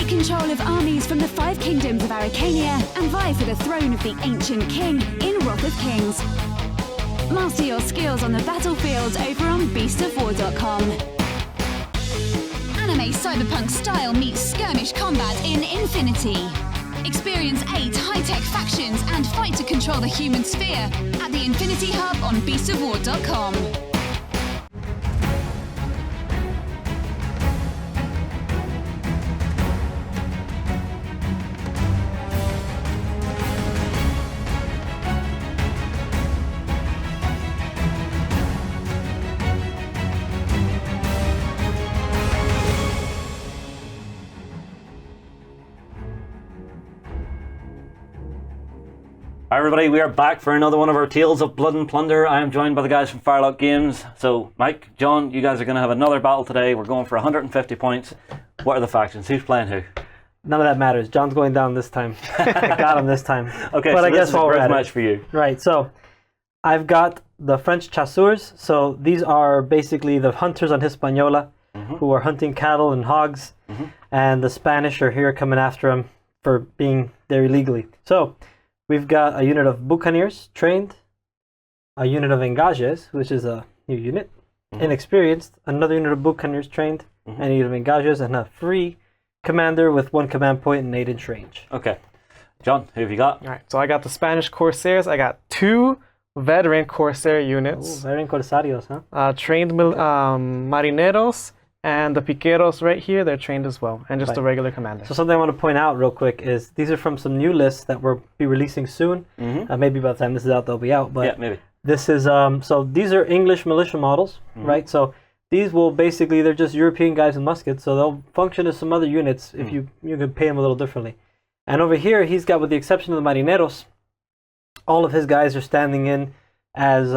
Take control of armies from the 5 kingdoms of Araucania and vie for the throne of the ancient king in Wrath of Kings. Master your skills on the battlefield over on beastofwar.com. Anime cyberpunk style meets skirmish combat in Infinity. Experience 8 high-tech factions and fight to control the human sphere at the Infinity Hub on beastofwar.com. Hi everybody, we are back for another one of our Tales of Blood and Plunder. I am joined by the guys from Firelock Games. So, Mike, John, you guys are going to have another battle today. We're going for 150 points. What are the factions? Who's playing who? None of that matters. John's going down this time. I got him this time. Okay, but so I this guess is a grudge we're match for you. Right, so I've got the French Chaseurs. So these are basically the hunters on Hispaniola who are hunting cattle and hogs. And the Spanish are here coming after them for being there illegally. So we've got a unit of Boucaniers trained, a unit of Engages, which is a new unit, inexperienced, another unit of Boucaniers trained, and a unit of Engages, and a free commander with 1 command point and 8-inch range. Okay. John, who have you got? All right, so I got the Spanish Corsairs. I got 2 veteran Corsair units. Ooh, veteran Corsarios, huh? Trained marineros, and the piqueros right here, they're trained as well, and just a regular commander. So something I want to point out real quick is these are from some new lists that we'll be releasing soon. Maybe by the time this is out, they'll be out. But Yeah, maybe. this is, so these are English militia models, right? So these will basically, they're just European guys with muskets, so they'll function as some other units if you can pay them a little differently. And over here, he's got, with the exception of the marineros, all of his guys are standing in as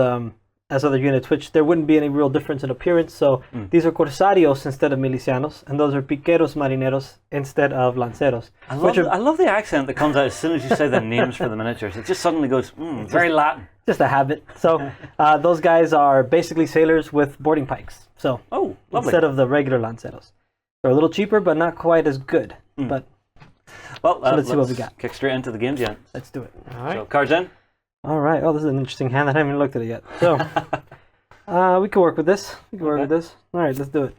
other units, which there wouldn't be any real difference in appearance. So these are Corsarios instead of Milicianos, and those are Piqueros Marineros instead of Lanceros. I love the accent that comes out as soon as you say the names for the miniatures. It just suddenly goes, very Latin. Just a habit. So those guys are basically sailors with boarding pikes. So Oh, lovely. instead of the regular Lanceros. They're a little cheaper, but not quite as good. But Well, let's see what we got. Kick straight into the games, yeah. let's do it. All right. So, cards in. All right. Oh, this is an interesting hand. I haven't even looked at it yet. So we can work with this. All right, let's do it.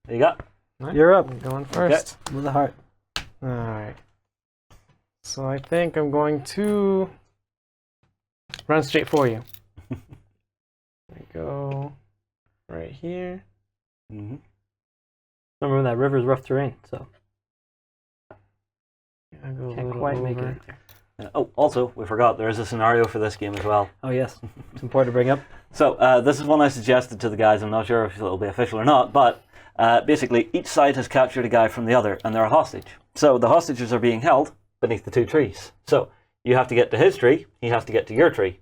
There you got. Right. You're up I'm going first. with a heart. All right. So I think I'm going to run straight for you. There we go. Right here. Remember that river's rough terrain, so I go a can't little quite over. make it there. Oh, also, we forgot, there is a scenario for this game as well. Oh yes, it's important to bring up. So, this is one I suggested to the guys. I'm not sure if it'll be official or not, but basically, each side has captured a guy from the other, and they're a hostage. So, the hostages are being held beneath the 2 trees. So, you have to get to his tree, he has to get to your tree.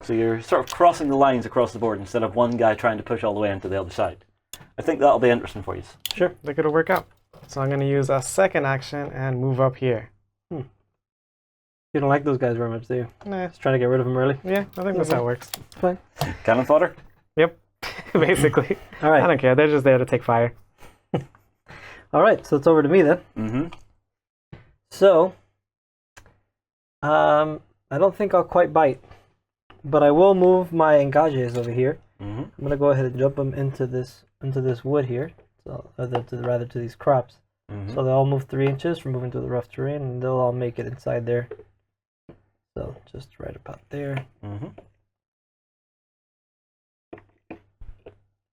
So, you're sort of crossing the lines across the board instead of one guy trying to push all the way into the other side. I think that'll be interesting for you. Sure. I think it'll work out. So I'm going to use a second action and move up here. You don't like those guys very much, do you? Nah. Just trying to get rid of them early. Yeah, I think that's how it works. Fine. Cannon fodder? Yep, basically. All right. I don't care. They're just there to take fire. All right. So it's over to me then. So, I don't think I'll quite bite, but I will move my engages over here. I'm gonna go ahead and jump them into this wood here. So rather to these crops. So they all move 3 inches from moving to the rough terrain, and they'll all make it inside there. So just right about there.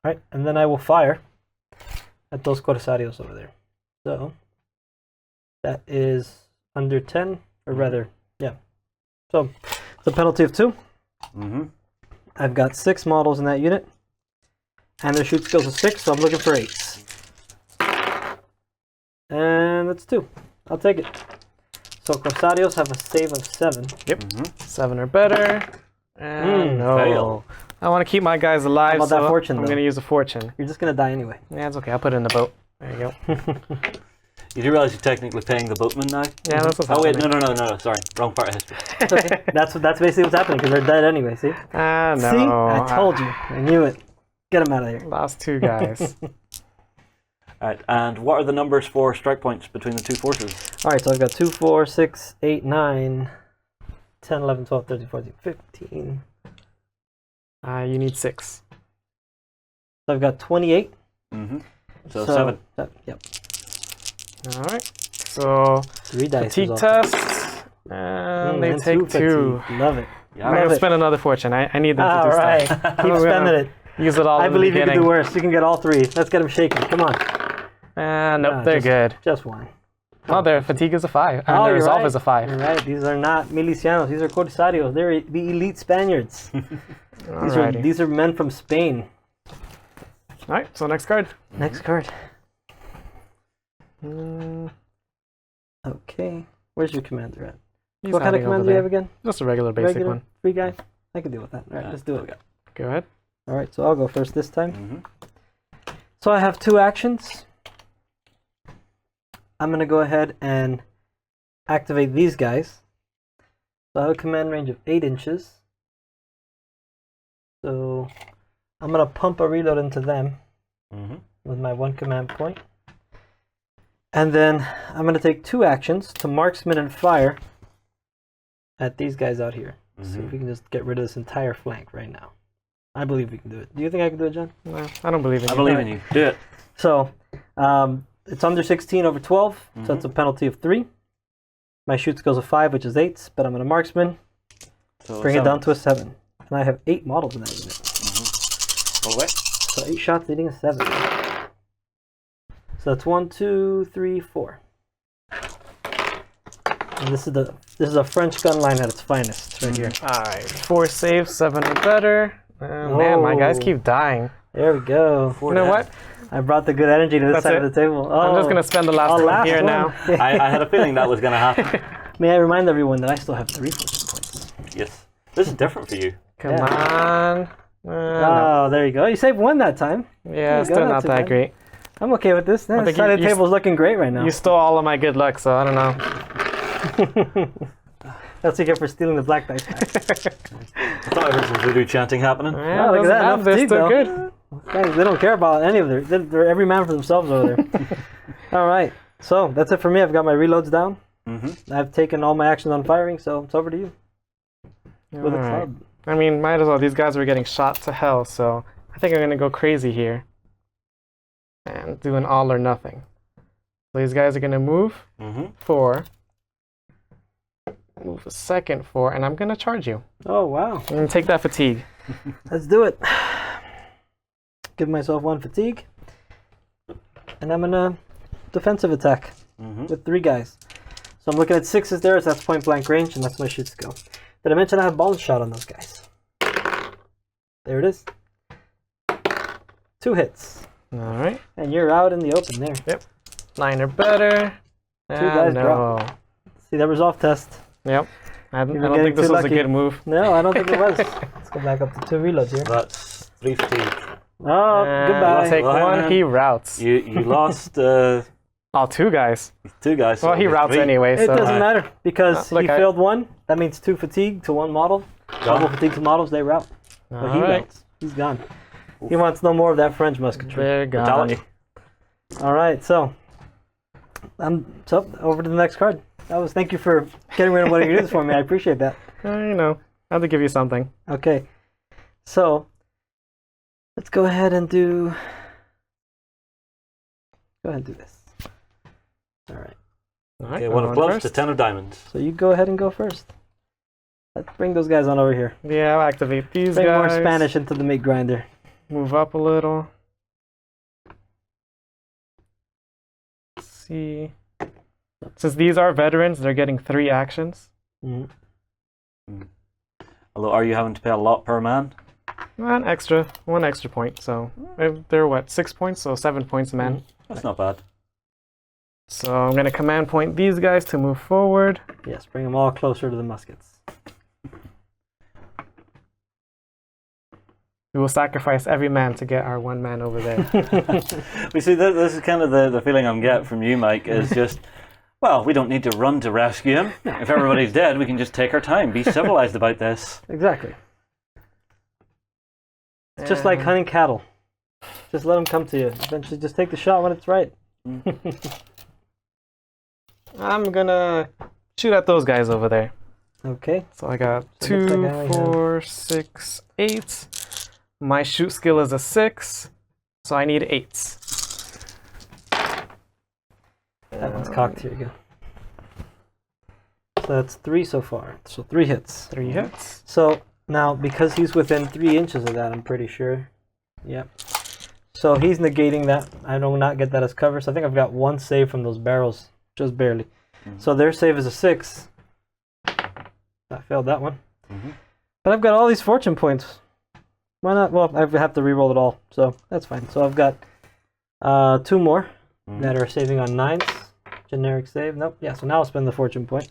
Right, and then I will fire at those Corsarios over there. So that is under 10, or rather, yeah. So the penalty of 2. I've got 6 models in that unit, and their shoot skills of 6, so I'm looking for 8s. And that's 2. I'll take it. So Corsarios have a save of 7. Yep. 7 or better. And no. Fail. I want to keep my guys alive, How about so that fortune, I'm though? going to use a fortune. You're just gonna die anyway. Yeah, it's okay. I'll put it in the boat. There you go. You do realize you're technically paying the boatman now? Yeah, that's what's Oh wait, happening. no, sorry. Wrong part of history. It's okay. That's basically what's happening, because they're dead anyway, see? Ah, no. See? I told you. I knew it. Get them out of here. Lost 2 guys. All right, and what are the numbers for strike points between the two forces? All right, so I've got 2, 4, 6, 8, 9, 10, 11, 12, 13, 14, 15. You need 6. So I've got 28. Mm-hmm. So 7. Yep. All right. So 3 dice. fatigue test. And they take 2. Love it. Yeah. I'm going to spend another fortune. I need them to do All right. stuff. Keep spending it. Use it all I in the believe you can beginning. do worse. You can get all 3. Let's get them shaking. Come on. Nope, they're good. Just 1. Oh, their fatigue is a 5. And Oh, their you're resolve right. is a 5. You're right. These are not milicianos. These are corsarios. They're the elite Spaniards. Alrighty. These are men from Spain. All right, so next card. Next card. Okay. Where's your commander at? He's What kind of hiding over commander do you there. have again? Just a regular basic Regular? one. Free guy? I can deal with that. All right, let's do it. Go ahead. All right, so I'll go first this time. Mm-hmm. So I have 2 actions. I'm going to go ahead and activate these guys. So I have a command range of 8 inches. So I'm going to pump a reload into them with my 1 command point. And then I'm going to take 2 actions to marksman and fire at these guys out here. See if we can just get rid of this entire flank right now. I believe we can do it. Do you think I can do it, John? No, I don't believe in you. I believe in you. Do it. So it's under 16 over 12, so that's a penalty of 3. My shoot skills of 5, which is 8, but I'm going to marksman, So bring it 7. down to a 7. And I have 8 models in that unit. All the way. So 8 shots leading a 7. So that's 1, 2, 3, 4. And this is a French gun line at its finest right here. All right, 4 saves, 7 or better. Man, my guys keep dying. There we go. You know what? I brought the good energy to this That's side it. of the table. I'm just going to spend the last one here now. I had a feeling that was going to happen. May I remind everyone that I still have 3 fortune points. Yes. This is different for you. Come on. Oh, there you go. You saved 1 that time. Yeah, you still go, not not too that bad. great. I'm okay with this. This think side of the you- table's looking great right now. You stole all of my good luck, so I don't know. That's what you get for stealing the black dice. I thought I heard some voodoo chanting happening. Yeah, Oh, look at doesn't that, matter, enough they're fatigue, still though. good. Guys, they don't care about any of they're every man for themselves over there. All right. So that's it for me. I've got my reloads down. I've taken all my actions on firing, so it's over to you. With a Alright. club. I mean, might as well. These guys were getting shot to hell, so I think I'm going to go crazy here. And do an all or nothing. So these guys are going to move 4. Move a second 4, and I'm going to charge you. Oh, wow. And take that fatigue. Let's do it. Give myself 1 fatigue. And I'm going to defensive attack with 3 guys. So I'm looking at 6s there, so that's point blank range, and that's my shoot skill. Did I mention I have ball shot on those guys? There it is. 2 hits. Alright. And you're out in the open there. Yep. 9 or better. 2 guys no. drop. See that resolve test? Yep. I don't getting think this too was a lucky. good move. No, I don't think it was. Let's go back up to 2 reloads here. That's 3 fatigue. Oh, And goodbye. I'll take Well, hang 1. on. He routes. You lost 2 Oh, 2 guys. guys. so Well, he it'll be routes 3. anyway, It so. doesn't matter because look, he I- failed 1. That means 2 fatigue to 1 model. Double fatigue to models, they route. So he Alright. routes. He's gone. He wants no more of that French musketry. They're gone. Fatality. All right, so over to the next card. Thank you for getting rid of one of your units for me. I appreciate that. You know, I had to give you something. Okay, so let's go ahead and do. Go ahead and do this. All right. Alright, Okay, 1 I'm of on clubs to first. 10 of diamonds. So you go ahead and go first. Let's bring those guys on over here. Yeah, I'll activate these Bring guys. more Spanish into the meat grinder. Move up a little. Let's see. Since these are veterans, they're getting 3 actions. Mhm. Although, are you having to pay a lot per man? One extra point. So they're what, 6 points? So 7 points a man. That's not bad. So I'm gonna command point these guys to move forward. Yes, bring them all closer to the muskets. We will sacrifice every man to get our 1 man over there. We see, this is kind of the feeling I'm getting from you, Mike, is just, well, we don't need to run to rescue him. If everybody's dead, we can just take our time, be civilized about this. Exactly. It's just like hunting cattle. Just let them come to you. Eventually, just take the shot when it's right. I'm gonna shoot at those guys over there. Okay. So I got So it looks 2, like I only 4, 6, 8. My shoot skill is a 6, so I need 8s. That one's cocked. Here you go. So that's 3 so far. So 3 hits. 3 hits. So now, because he's within 3 inches of that, I'm pretty sure. Yep. So he's negating that. I do not get that as cover. So I think I've got 1 save from those barrels, just barely. So their save is a 6. I failed that one. But I've got all these fortune points. Why not? Well, I have to re-roll it all, so that's fine. So I've got 2 more that are saving on 9s. Generic save. Nope. Yeah, so now I'll spend the fortune point.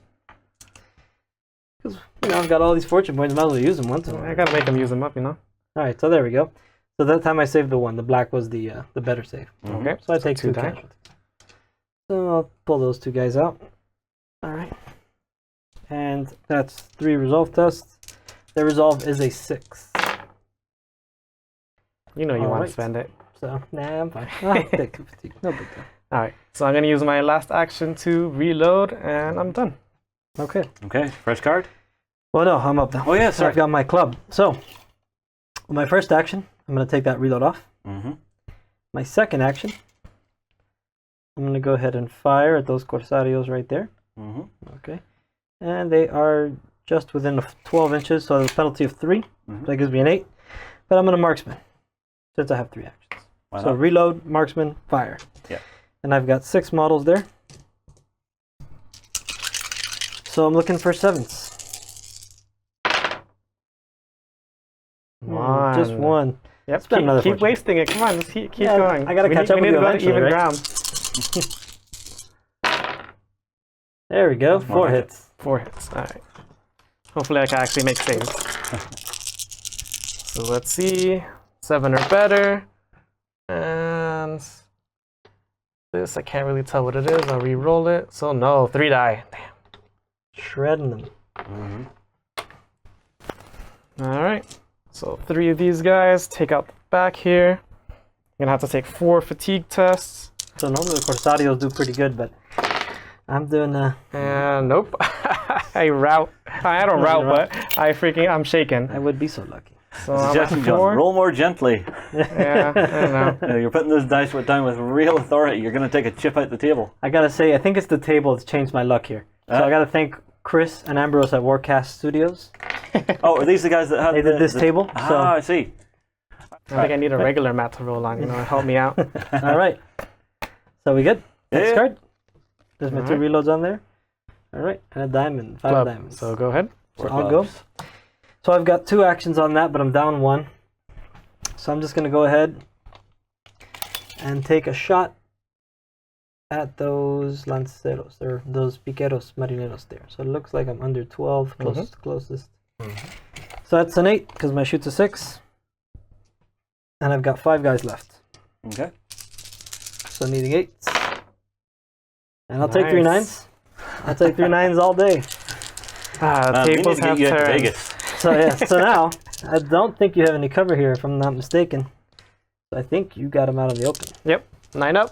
Because, I've got all these fortune points. Might as well use them once in a while. I gotta make them use them up, Alright, so there we go. So that time I saved the 1. The black was the better save. Okay. So I take 2 die. casualties. So I'll pull those 2 guys out. Alright. And that's 3 resolve tests. Their resolve is a 6. You know you want Alright. to spend it. So, nah, I'm fine. I'll take 2 fatigue. No big deal. Alright, so I'm gonna use my last action to reload, and I'm done. Okay. Okay, fresh card. Well, no, I'm up now. Oh, yeah, So sorry. I've got my club. So, my first action, I'm going to take that reload off. My second action, I'm going to go ahead and fire at those Corsarios right there. Okay. And they are just within 12 inches, so the penalty of 3. So that gives me an 8. But I'm going to marksman, since I have 3 actions. Why So not? reload, marksman, fire. Yeah. And I've got 6 models there. So I'm looking for 7s. Just 1. Yep, Spend another keep fortune. wasting it. Come on, let's keep Yeah, going. I gotta catch up we with need you to go to eventually, even right? ground. There we go. 4 hits. 4 hits. Alright. Hopefully I can actually make saves. So let's see. 7 or better. And this, I can't really tell what it is. I'll re-roll it. So no, 3 die. Damn. Shredding them. Alright. So 3 of these guys. Take out the back here. I'm gonna have to take 4 fatigue tests. So normally the Corsarios do pretty good, but I'm doing And nope. I route. I don't route, but I'm shaking. I would be so lucky. So I'm Suggestion, at John, 4. roll more gently. Yeah, I don't know. You're putting this dice down with real authority. You're going to take a chip out the table. I gotta say, I think it's the table that's changed my luck here. So I gotta thank Chris and Ambrose at Warcast Studios. Oh, are these the guys that had They did this table. So I see. I think I need a regular mat to roll on, help me out. all right. So we good? Next Yeah. card. There's my 2 Alright. reloads on there. All right, and a diamond, 5 Club. diamonds. So go ahead. So I'll go. So I've got 2 actions on that, but I'm down 1. So I'm just going to go ahead and take a shot at those lanceros, or those piqueros marineros there. So it looks like I'm under 12, closest. So that's an 8, because my shoot's a 6. And I've got 5 guys left. Okay. So needing 8s. And I'll take 3 Nice. 9s. I'll take 3 9s all day. We need Tables to get have you out to turned. Vegas. So yeah, so now, I don't think you have any cover here, if I'm not mistaken. So I think you got him out of the open. Yep. 9 up.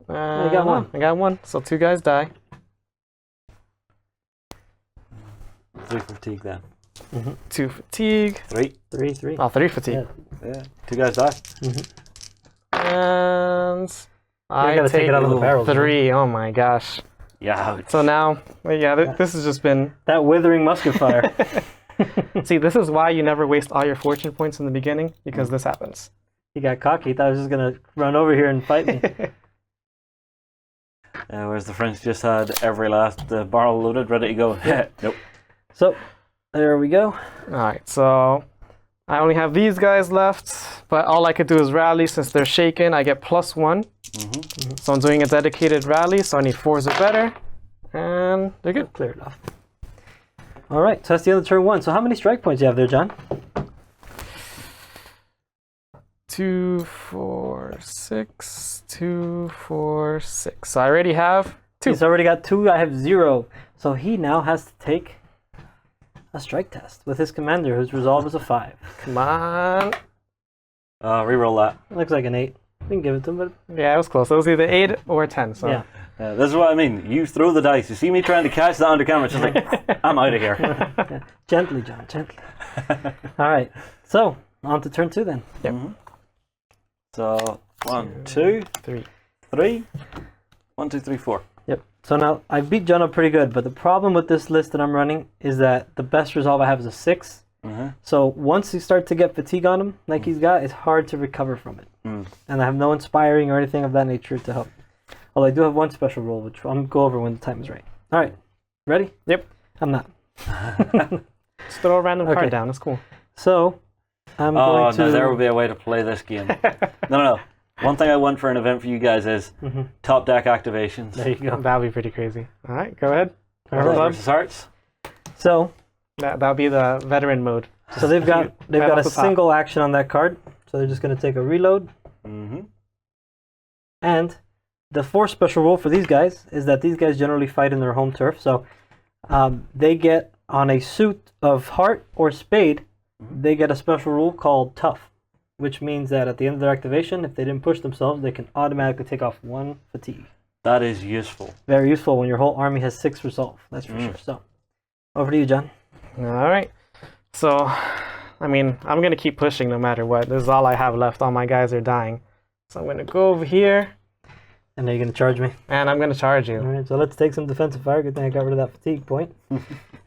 I got 1. I got 1. So 2 guys die. 3 fatigue then. 2 fatigue. 3. 3, 3. Oh, 3 fatigue. Yeah. 2 guys die. And I gotta take it out of the barrels, 3. Oh my gosh. Yeah. So now, this has just been. That withering musket fire. See, this is why you never waste all your fortune points in the beginning, because this happens. He got cocky. He thought he was just going to run over here and fight me. Whereas the French just had every last barrel loaded, ready to go. Nope. So, there we go. Alright, so I only have these guys left, but all I could do is rally. Since they're shaken, I get +1. So I'm doing a dedicated rally, so I need 4s or better. And they're good. Clear it off. All right, so that's the end of turn 1. So how many strike points do you have there, John? 2, 4, 6, 2, 4, 6. So I already have 2. He's already got 2. I have 0. So he now has to take a strike test with his commander, whose resolve is a 5. Come on. Reroll that. Looks like an 8. We can give it to him, but Yeah, it was close. It was either 8 or 10. So yeah. This is what I mean. You throw the dice. You see me trying to catch that under camera. It's just like, I'm out of here. Yeah. Gently, John, gently. All right. So, on to turn 2 then. Yep. So, 1, 2, 3. 3. 1, 2, 3, 4. Yep. So now, I beat John up pretty good, but the problem with this list that I'm running is that the best resolve I have is a 6. So once you start to get fatigue on him, like he's got, it's hard to recover from it. And I have no inspiring or anything of that nature to help. Although I do have one special rule, which I'll go over when the time is right. All right. Ready? Yep. I'm not. Just throw a random card down. That's cool. So, I'm going to... no, there will be a way to play this game. No. One thing I want for an event for you guys is top deck activations. There you go. That would be pretty crazy. All right, go ahead. Hearts versus hearts. So, that'll be the veteran mode. so they've got right a off the top. single action on that card. So they're just going to take a reload. And the 4th special rule for these guys is that these guys generally fight in their home turf. So they get on a suit of heart or spade, they get a special rule called tough, which means that at the end of their activation, if they didn't push themselves, they can automatically take off 1 fatigue. That is useful. Very useful when your whole army has 6 resolve. That's for sure. So over to you, John. All right. So, I mean, I'm going to keep pushing no matter what. This is all I have left. All my guys are dying. So I'm going to go over here. And now you're going to charge me. And I'm going to charge All you. right, so let's take some defensive fire. Good thing I got rid of that fatigue point.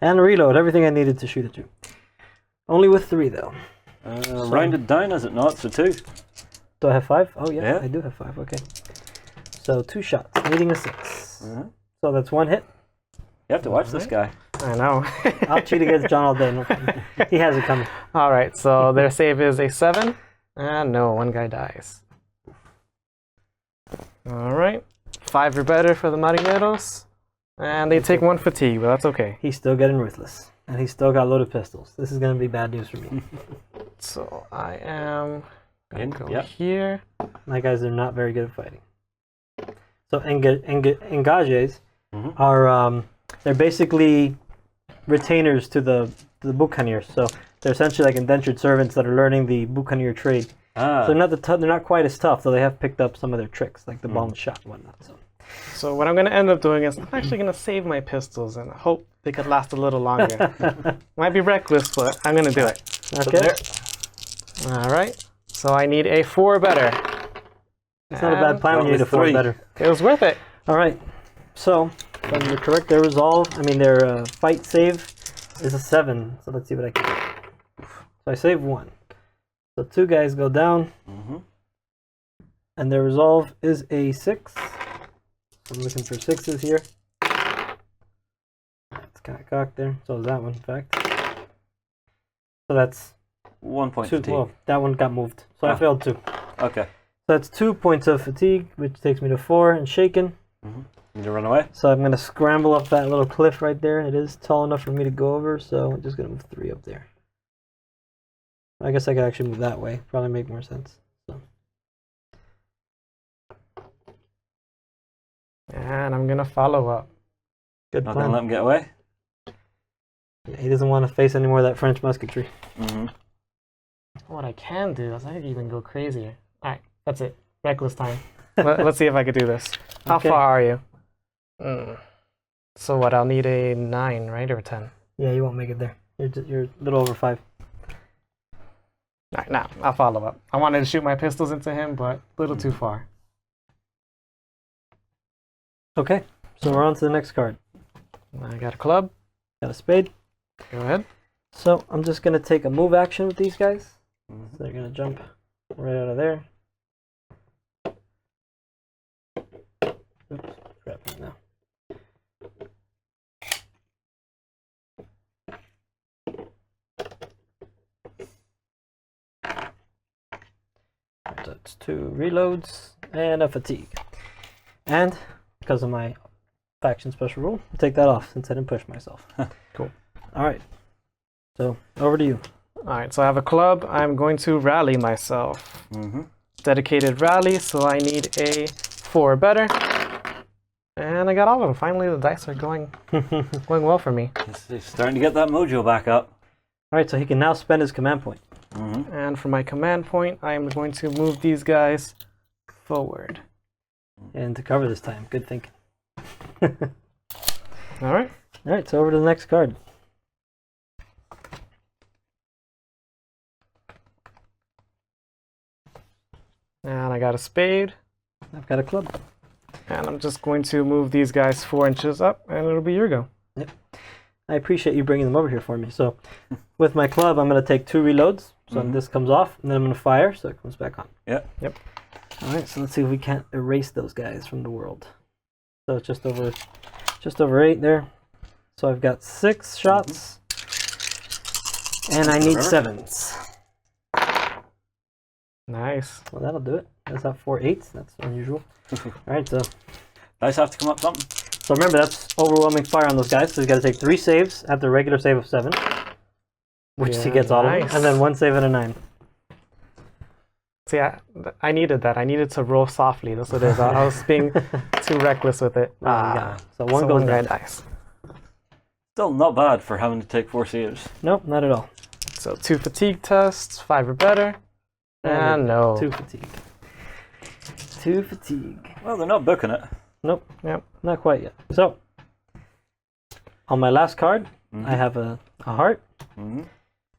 And reload. Everything I needed to shoot at you. Only with 3, though. Rounded down, is it not? So 2. Do I have 5? Oh, yeah, Yeah. I do have 5. Okay. So 2 shots, needing a 6. So that's 1 hit. You have to watch this guy. I know. I'll cheat against John all day. No problem. He has it coming. All right, so their save is a 7. And no, 1 guy dies. All right. 5 or better for the Marineros. And they take 1 fatigue, but that's okay. He's still getting ruthless. And he's still got loaded pistols. This is going to be bad news for me. So I am going to go Yep. here. My guys are not very good at fighting. So engages are they're basically retainers to the Boucaniers. So they're essentially like indentured servants that are learning the Boucanier trade. So they're not quite as tough, though they have picked up some of their tricks, like the bomb shot and whatnot. So what I'm going to end up doing is I'm actually going to save my pistols and hope they could last a little longer. Might be reckless, but I'm going to do it. Okay. All right. So I need a 4 better. It's not a bad plan when you need a 4 better. It was worth it. All right. So, if I'm correct, their resolve, their fight save is a 7. So let's see what I can do. So I save 1. So 2 guys go down. And their resolve is a 6. I'm looking for 6s here. It's kind of cocked there. So is that one, in fact. So that's 1 point 2. fatigue. Well, that one got moved. So I failed 2. Okay. So that's 2 points of fatigue, which takes me to 4 and shaken. Need to run away? So I'm going to scramble up that little cliff right there. It is tall enough for me to go over, so I'm just going to move 3 up there. I guess I could actually move that way. Probably make more sense. So. And I'm going to follow up. Good Not going plan. to let him get away? Yeah, he doesn't want to face any more of that French musketry. What I can do is I could even go crazier. All right, that's it. Reckless time. Let's see if I could do this. How Okay. far are you? So what, I'll need a 9, right, or a 10? Yeah, you won't make it there. You're a little over 5. All right, now, I'll follow up. I wanted to shoot my pistols into him, but a little too far. Okay, so we're on to the next card. I got a club. Got a spade. Go ahead. So I'm just going to take a move action with these guys. So they're going to jump right out of there. Oops, crap now. That's 2 reloads and a fatigue. And because of my faction special rule, I'll take that off since I didn't push myself. Cool. All right. So over to you. All right, so I have a club. I'm going to rally myself. Dedicated rally, so I need a 4 better. And I got all of them. Finally, the dice are going well for me. He's starting to get that mojo back up. All right, so he can now spend his command point. And for my command point, I am going to move these guys forward. And to cover this time. Good thinking. All right. All right, so over to the next card. And I got a spade. I've got a club. And I'm just going to move these guys 4 inches up, and it'll be your go. Yep. I appreciate you bringing them over here for me. So with my club, I'm going to take 2 reloads. So this comes off, and then I'm going to fire, so it comes back on. Yep. All right, so let's see if we can't erase those guys from the world. So it's just over 8 there. So I've got 6 shots, and I need 7s. Nice. Well, that'll do it. That's not 4 8s. That's unusual. All right, so Dice have to come up something. so remember that's overwhelming fire on those guys. So he's got to take 3 saves at the regular save of 7, which he gets all of them, and then 1 save and a 9. See, I needed that. I needed to roll softly. That's what it is. I was being too reckless with it. So one goes down. Nice. Still not bad for having to take 4 saves. Nope, not at all. So 2 fatigue tests, 5 or better. And no. 2 fatigue. 2 fatigue. Well, they're not booking it. Nope. Yep. Not quite yet. So, on my last card, I have a heart.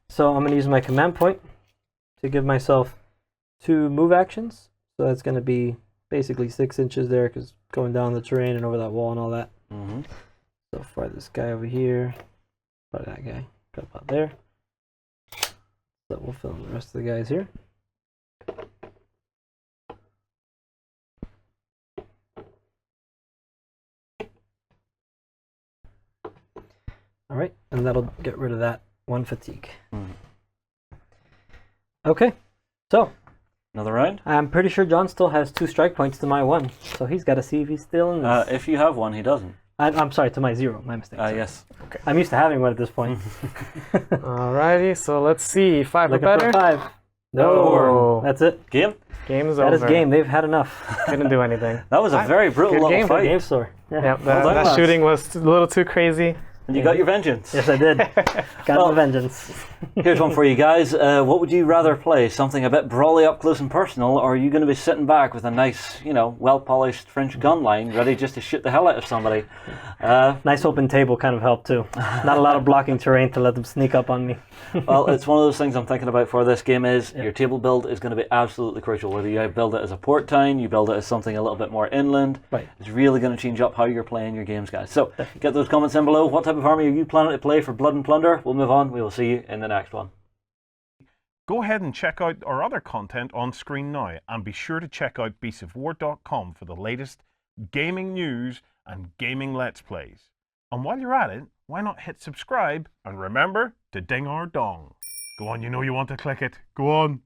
So I'm going to use my command point to give myself 2 move actions. So that's going to be basically 6 inches there, because going down the terrain and over that wall and all that. So fire this guy over here. Fire that guy. Drop out there. So we'll fill in the rest of the guys here. All right, and that'll get rid of that 1 fatigue. Okay, so Another round? I'm pretty sure John still has 2 strike points to my 1, so he's got to see if he's still in this. If you have one, he doesn't. I'm sorry, to my 0, my mistake. Sorry. Yes. Okay. I'm used to having one at this point. Alrighty, so let's see. 5 or Looking better. for 5. No, that's it. Game? Game is That over. is game. They've had enough. Couldn't do anything. That was a very brutal good little game, fight. Game store. Yeah. Yep, Well done, that lads. shooting was a little too crazy. And you got your vengeance. Yes, I did. Got the vengeance. Here's one for you guys. What would you rather play? Something a bit brawly up close and personal, or are you going to be sitting back with a nice, well-polished French gun line ready just to shoot the hell out of somebody? Nice open table kind of helped too. Not a lot of blocking terrain to let them sneak up on me. Well, it's one of those things I'm thinking about for this game is your table build is going to be absolutely crucial. Whether you build it as a port town, you build it as something a little bit more inland, Right. it's really going to change up how you're playing your games, guys. So get those comments in below. What type of army are you planning to play for Blood and Plunder? We'll move on. We will see you in the next one. Go ahead and check out our other content on screen now, and be sure to check out beastsofwar.com for the latest gaming news and gaming let's plays. And while you're at it, why not hit subscribe and remember to ding our dong. Go on, you know you want to click it. Go on.